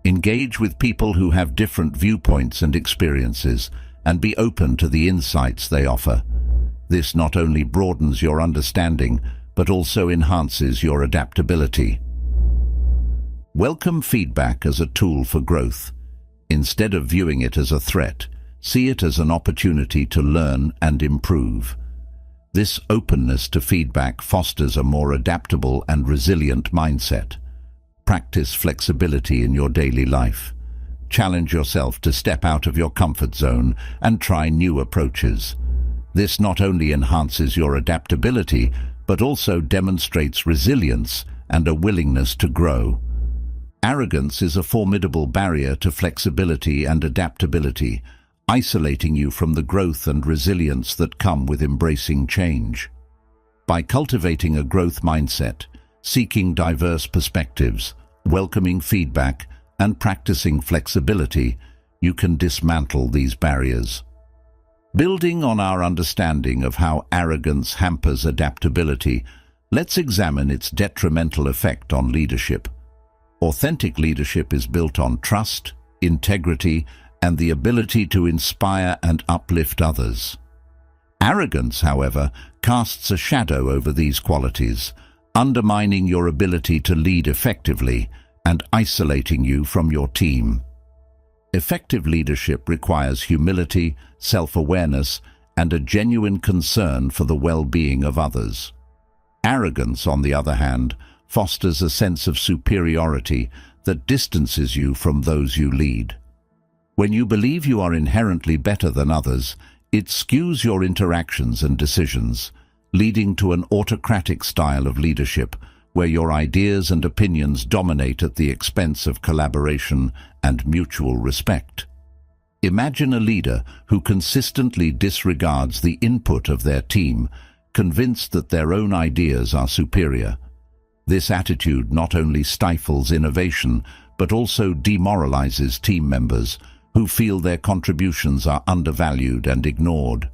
Engage with people who have different viewpoints and experiences, and be open to the insights they offer. This not only broadens your understanding, but also enhances your adaptability. Welcome feedback as a tool for growth. Instead of viewing it as a threat, see it as an opportunity to learn and improve. This openness to feedback fosters a more adaptable and resilient mindset. Practice flexibility in your daily life. Challenge yourself to step out of your comfort zone and try new approaches. This not only enhances your adaptability, but also demonstrates resilience and a willingness to grow. Arrogance is a formidable barrier to flexibility and adaptability, isolating you from the growth and resilience that come with embracing change. By cultivating a growth mindset, seeking diverse perspectives, welcoming feedback, and practicing flexibility, you can dismantle these barriers. Building on our understanding of how arrogance hampers adaptability, let's examine its detrimental effect on leadership. Authentic leadership is built on trust, integrity, and the ability to inspire and uplift others. Arrogance, however, casts a shadow over these qualities, undermining your ability to lead effectively and isolating you from your team. Effective leadership requires humility, self-awareness, and a genuine concern for the well-being of others. Arrogance, on the other hand, fosters a sense of superiority that distances you from those you lead. When you believe you are inherently better than others, it skews your interactions and decisions, leading to an autocratic style of leadership where your ideas and opinions dominate at the expense of collaboration and mutual respect. Imagine a leader who consistently disregards the input of their team, convinced that their own ideas are superior. This attitude not only stifles innovation, but also demoralizes team members who feel their contributions are undervalued and ignored.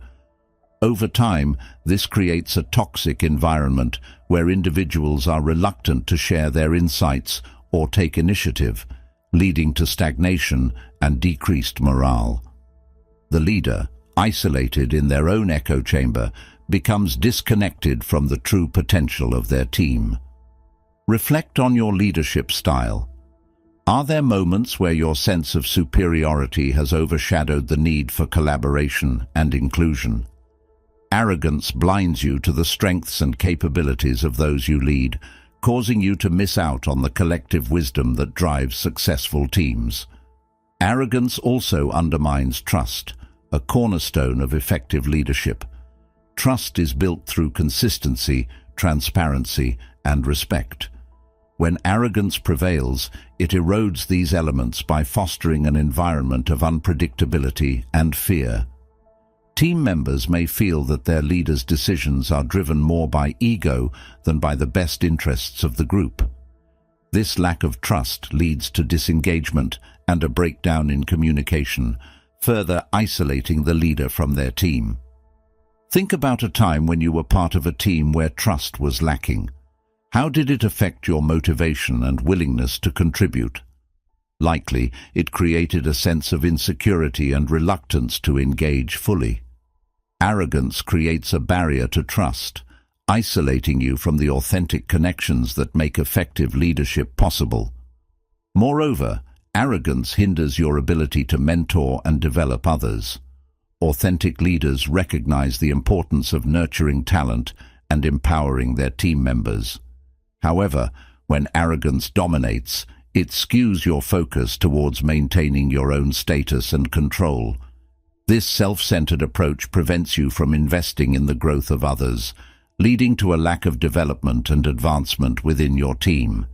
Over time, this creates a toxic environment where individuals are reluctant to share their insights or take initiative, leading to stagnation and decreased morale. The leader, isolated in their own echo chamber, becomes disconnected from the true potential of their team. Reflect on your leadership style. Are there moments where your sense of superiority has overshadowed the need for collaboration and inclusion? Arrogance blinds you to the strengths and capabilities of those you lead, causing you to miss out on the collective wisdom that drives successful teams. Arrogance also undermines trust, a cornerstone of effective leadership. Trust is built through consistency, transparency, and respect. When arrogance prevails, it erodes these elements by fostering an environment of unpredictability and fear. Team members may feel that their leaders' decisions are driven more by ego than by the best interests of the group. This lack of trust leads to disengagement and a breakdown in communication, further isolating the leader from their team. Think about a time when you were part of a team where trust was lacking. How did it affect your motivation and willingness to contribute? Likely, it created a sense of insecurity and reluctance to engage fully. Arrogance creates a barrier to trust, isolating you from the authentic connections that make effective leadership possible. Moreover, arrogance hinders your ability to mentor and develop others. Authentic leaders recognize the importance of nurturing talent and empowering their team members. However, when arrogance dominates, it skews your focus towards maintaining your own status and control. This self-centered approach prevents you from investing in the growth of others, leading to a lack of development and advancement within your team.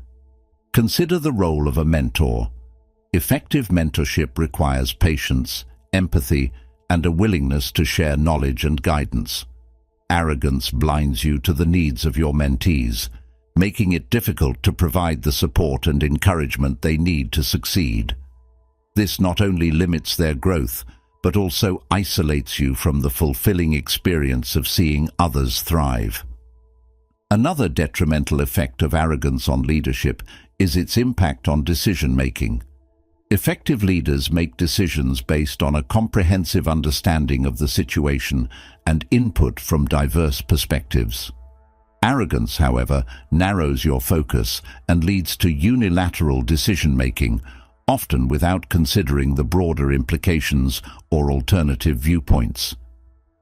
Consider the role of a mentor. Effective mentorship requires patience, empathy, and a willingness to share knowledge and guidance. Arrogance blinds you to the needs of your mentees, making it difficult to provide the support and encouragement they need to succeed. This not only limits their growth, but also isolates you from the fulfilling experience of seeing others thrive. Another detrimental effect of arrogance on leadership is its impact on decision-making. Effective leaders make decisions based on a comprehensive understanding of the situation and input from diverse perspectives. Arrogance, however, narrows your focus and leads to unilateral decision-making, often without considering the broader implications or alternative viewpoints.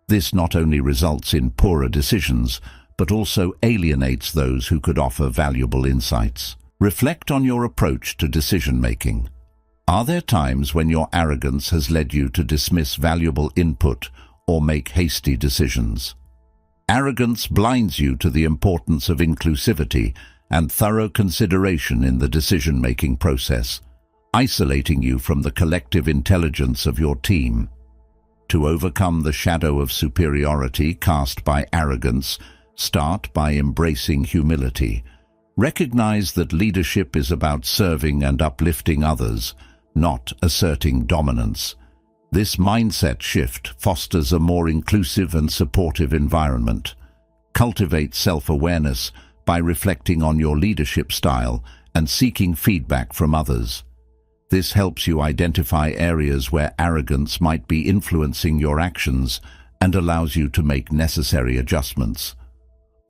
This not only results in poorer decisions, but also alienates those who could offer valuable insights. Reflect on your approach to decision-making. Are there times when your arrogance has led you to dismiss valuable input or make hasty decisions? Arrogance blinds you to the importance of inclusivity and thorough consideration in the decision-making process, isolating you from the collective intelligence of your team. To overcome the shadow of superiority cast by arrogance, start by embracing humility. Recognize that leadership is about serving and uplifting others, not asserting dominance. This mindset shift fosters a more inclusive and supportive environment. Cultivate self-awareness by reflecting on your leadership style and seeking feedback from others. This helps you identify areas where arrogance might be influencing your actions and allows you to make necessary adjustments.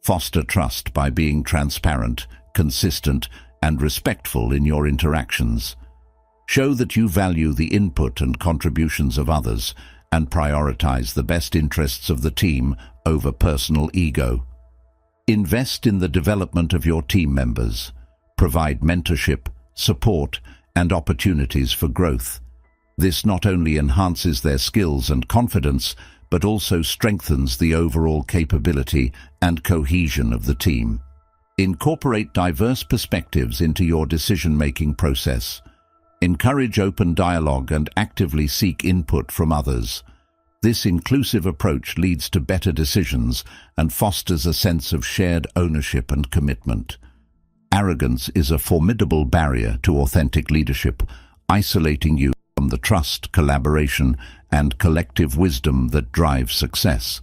Foster trust by being transparent, consistent, and respectful in your interactions. Show that you value the input and contributions of others and prioritize the best interests of the team over personal ego. Invest in the development of your team members. Provide mentorship, support, and opportunities for growth. This not only enhances their skills and confidence, but also strengthens the overall capability and cohesion of the team. Incorporate diverse perspectives into your decision-making process. Encourage open dialogue and actively seek input from others. This inclusive approach leads to better decisions and fosters a sense of shared ownership and commitment. Arrogance is a formidable barrier to authentic leadership, isolating you from the trust, collaboration, and collective wisdom that drive success.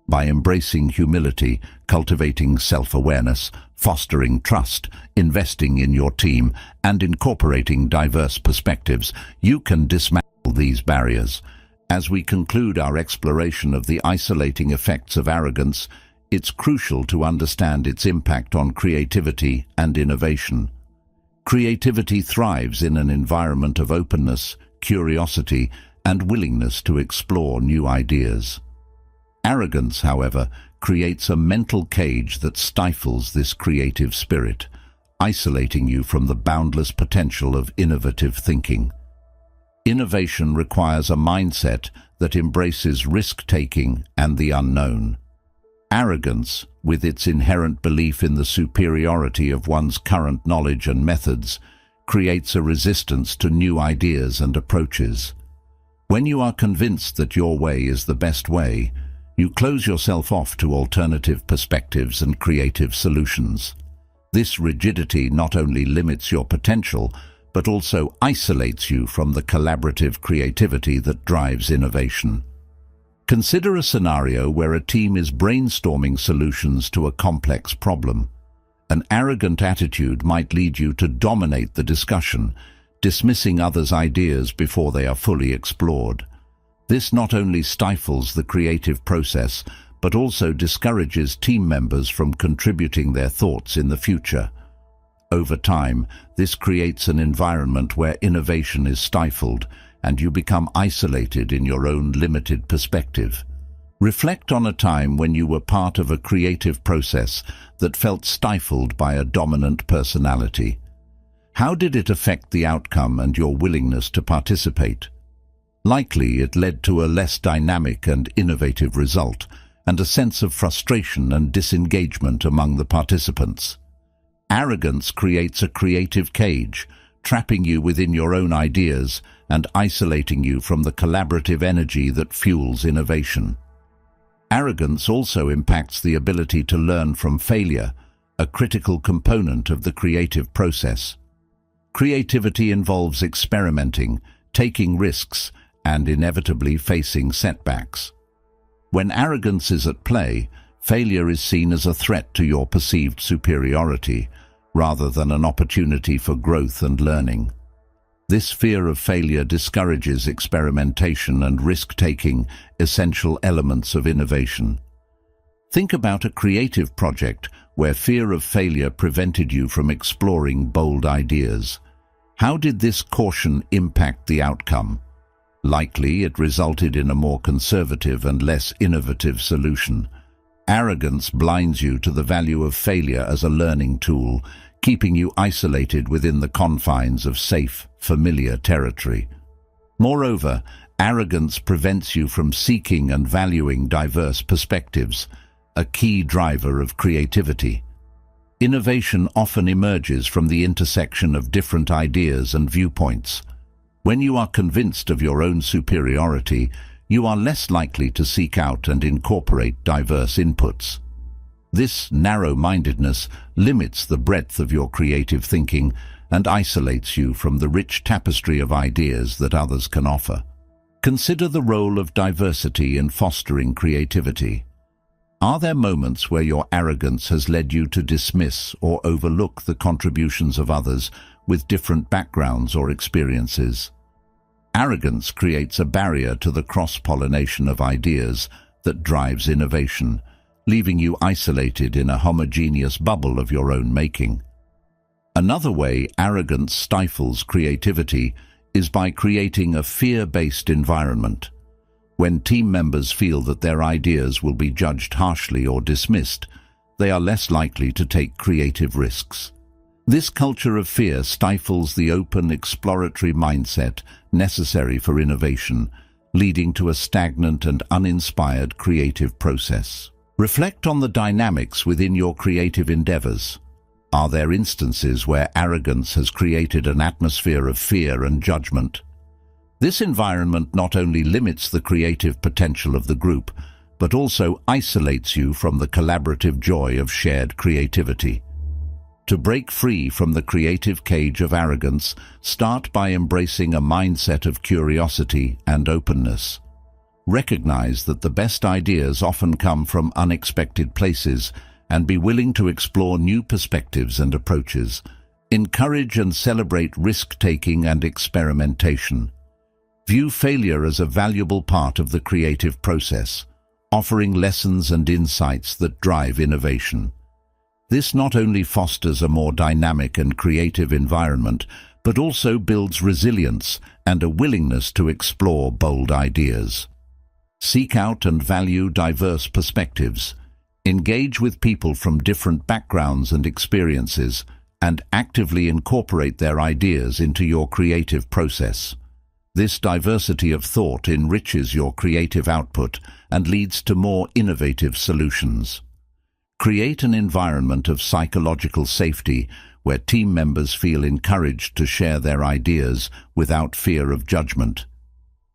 By embracing humility, cultivating self-awareness, fostering trust, investing in your team, and incorporating diverse perspectives, you can dismantle these barriers. As we conclude our exploration of the isolating effects of arrogance, it's crucial to understand its impact on creativity and innovation. Creativity thrives in an environment of openness, curiosity, and willingness to explore new ideas. Arrogance, however, creates a mental cage that stifles this creative spirit, isolating you from the boundless potential of innovative thinking. Innovation requires a mindset that embraces risk-taking and the unknown. Arrogance, with its inherent belief in the superiority of one's current knowledge and methods, creates a resistance to new ideas and approaches. When you are convinced that your way is the best way, you close yourself off to alternative perspectives and creative solutions. This rigidity not only limits your potential, but also isolates you from the collaborative creativity that drives innovation. Consider a scenario where a team is brainstorming solutions to a complex problem. An arrogant attitude might lead you to dominate the discussion, dismissing others' ideas before they are fully explored. This not only stifles the creative process, but also discourages team members from contributing their thoughts in the future. Over time, this creates an environment where innovation is stifled, and you become isolated in your own limited perspective. Reflect on a time when you were part of a creative process that felt stifled by a dominant personality. How did it affect the outcome and your willingness to participate? Likely it led to a less dynamic and innovative result, and a sense of frustration and disengagement among the participants. Arrogance creates a creative cage, trapping you within your own ideas and isolating you from the collaborative energy that fuels innovation. Arrogance also impacts the ability to learn from failure, a critical component of the creative process. Creativity involves experimenting, taking risks, and inevitably facing setbacks. When arrogance is at play, failure is seen as a threat to your perceived superiority, rather than an opportunity for growth and learning. This fear of failure discourages experimentation and risk-taking, essential elements of innovation. Think about a creative project where fear of failure prevented you from exploring bold ideas. How did this caution impact the outcome? Likely, it resulted in a more conservative and less innovative solution. Arrogance blinds you to the value of failure as a learning tool, keeping you isolated within the confines of safe, familiar territory. Moreover, arrogance prevents you from seeking and valuing diverse perspectives, a key driver of creativity. Innovation often emerges from the intersection of different ideas and viewpoints. When you are convinced of your own superiority, you are less likely to seek out and incorporate diverse inputs. This narrow-mindedness limits the breadth of your creative thinking and isolates you from the rich tapestry of ideas that others can offer. Consider the role of diversity in fostering creativity. Are there moments where your arrogance has led you to dismiss or overlook the contributions of others with different backgrounds or experiences? Arrogance creates a barrier to the cross-pollination of ideas that drives innovation, leaving you isolated in a homogeneous bubble of your own making. Another way arrogance stifles creativity is by creating a fear-based environment. When team members feel that their ideas will be judged harshly or dismissed, they are less likely to take creative risks. This culture of fear stifles the open, exploratory mindset necessary for innovation, leading to a stagnant and uninspired creative process. Reflect on the dynamics within your creative endeavors. Are there instances where arrogance has created an atmosphere of fear and judgment? This environment not only limits the creative potential of the group, but also isolates you from the collaborative joy of shared creativity. To break free from the creative cage of arrogance, start by embracing a mindset of curiosity and openness. Recognize that the best ideas often come from unexpected places, and be willing to explore new perspectives and approaches. Encourage and celebrate risk-taking and experimentation. View failure as a valuable part of the creative process, offering lessons and insights that drive innovation. This not only fosters a more dynamic and creative environment, but also builds resilience and a willingness to explore bold ideas. Seek out and value diverse perspectives. Engage with people from different backgrounds and experiences, and actively incorporate their ideas into your creative process. This diversity of thought enriches your creative output and leads to more innovative solutions. Create an environment of psychological safety where team members feel encouraged to share their ideas without fear of judgment.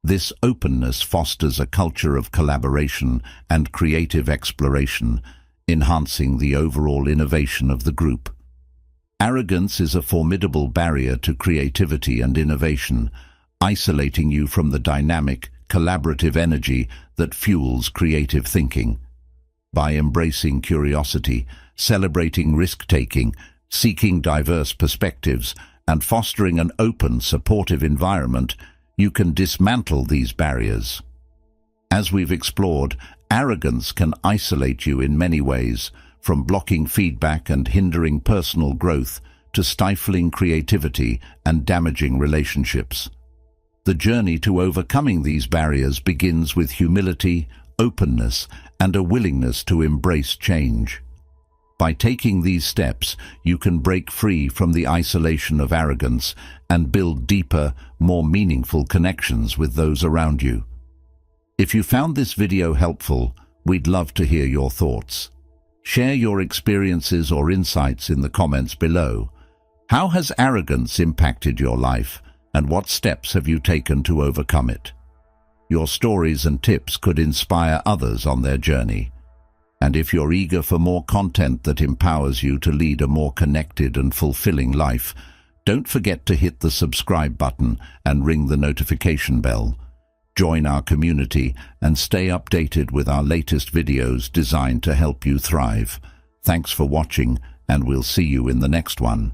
This openness fosters a culture of collaboration and creative exploration, enhancing the overall innovation of the group. Arrogance is a formidable barrier to creativity and innovation, isolating you from the dynamic, collaborative energy that fuels creative thinking. By embracing curiosity, celebrating risk-taking, seeking diverse perspectives, and fostering an open, supportive environment, you can dismantle these barriers. As we've explored, arrogance can isolate you in many ways, from blocking feedback and hindering personal growth to stifling creativity and damaging relationships. The journey to overcoming these barriers begins with humility, openness, and a willingness to embrace change. By taking these steps, you can break free from the isolation of arrogance and build deeper, more meaningful connections with those around you. If you found this video helpful, we'd love to hear your thoughts. Share your experiences or insights in the comments below. How has arrogance impacted your life, and what steps have you taken to overcome it? Your stories and tips could inspire others on their journey. And if you're eager for more content that empowers you to lead a more connected and fulfilling life, don't forget to hit the subscribe button and ring the notification bell. Join our community and stay updated with our latest videos designed to help you thrive. Thanks for watching, and we'll see you in the next one.